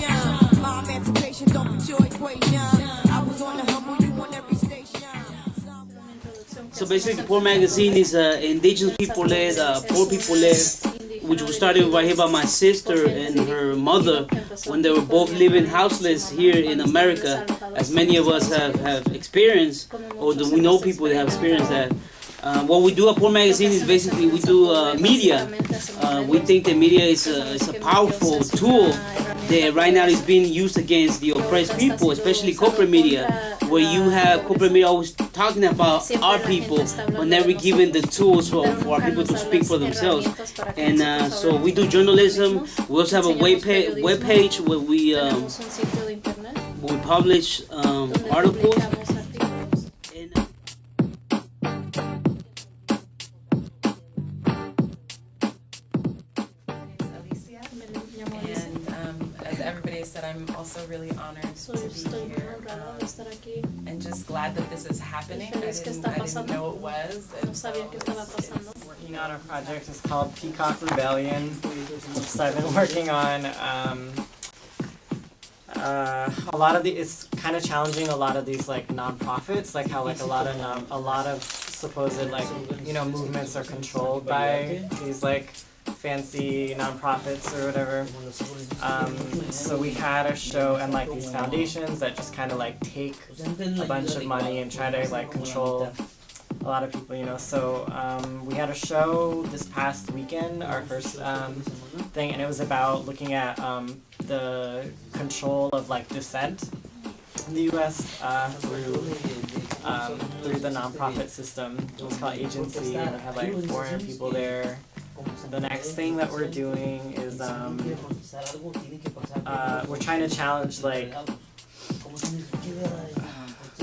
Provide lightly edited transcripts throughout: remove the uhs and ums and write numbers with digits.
shine. My emancipation don't put your equation. I was on the humble, you on every station. So basically, Poor Magazine is indigenous people-led, poor people-led, which was started right here by my sister and her mother when they were both living houseless here in America, as many of us have experienced, or we know people that have experienced that. What we do at Poor Magazine is basically we do media. We think that media is a powerful tool that right now is being used against the oppressed people, especially corporate media, where you have corporate media always talking about our people, but never giving the tools for our people to speak for themselves. And so we do journalism. We also have a web page where we publish articles. Everybody said, I'm also really honored to be here and just glad that this is happening. I didn't know it was. And so working on a project is called Peacock Reveillon. So I've been working on a lot of it's kind of challenging a lot of these like nonprofits, like how like a lot of supposed like movements are controlled by these like fancy nonprofits or whatever. So we had a show and like these foundations that just kind of like take a bunch of money and try to like control a lot of people, So we had a show this past weekend, our first thing, and it was about looking at the control of like dissent in the U.S. Through the nonprofit system. It was called Agency, and we had like 400 people there. The next thing that we're doing is we're trying to challenge like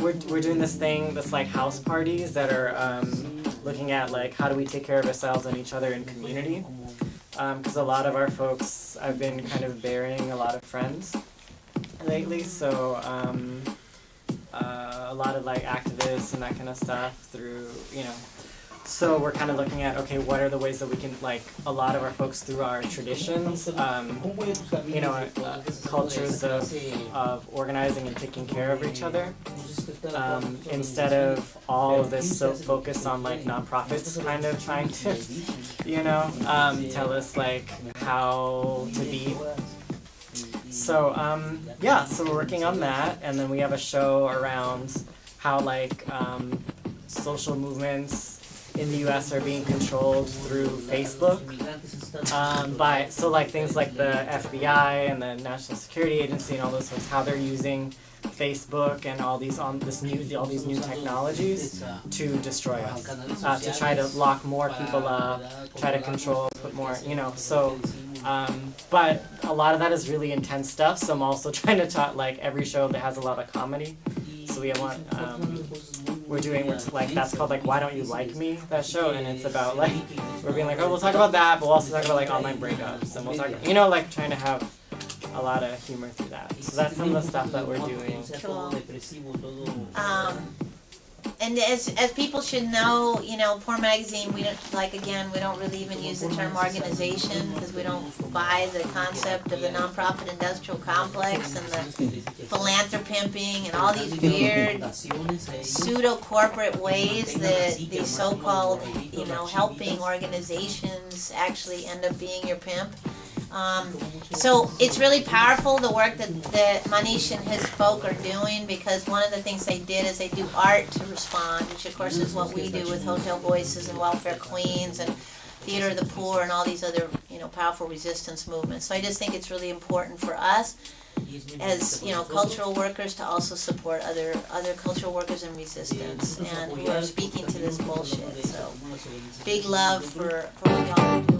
we're doing this thing that's like house parties that are looking at like how do we take care of ourselves and each other in community, because a lot of our folks, I've been kind of burying a lot of friends lately, so a lot of like activists and that kind of stuff through So we're kind of looking at, okay, what are the ways that we can, like, a lot of our folks through our traditions, cultures of organizing and taking care of each other, instead of all of this focus on, like, nonprofits kind of trying to, tell us, like, how to be. So, so we're working on that, and then we have a show around how, like, social movements in the U.S. are being controlled through Facebook, like things like the FBI and the National Security Agency and all those folks, how they're using Facebook and all these new technologies to destroy us, to try to lock more people up, try to control, put more, but a lot of that is really intense stuff. So I'm also trying to talk like every show that has a lot of comedy. So we have one. That's called like Why Don't You Like Me, that show, and it's about like we're being like, oh, we'll talk about that, but we'll also talk about like online breakups, and we'll talk, like trying to have a lot of humor through that. So that's some of the stuff that we're doing. Cool. And as people should know, Poor Magazine, we don't really even use the term organization because we don't buy the concept of the nonprofit industrial complex and the philanthropimping and all these weird pseudo-corporate ways that these so-called, helping organizations actually end up being your pimp. So it's really powerful, the work that Manish and his folk are doing, because one of the things they did is they do art to respond, which of course is what we do with Hotel Voices and Welfare Queens and Theater of the Poor and all these other powerful resistance movements. So I just think it's really important for us as cultural workers to also support other cultural workers in resistance and who are speaking to this bullshit. So big love for what y'all are doing.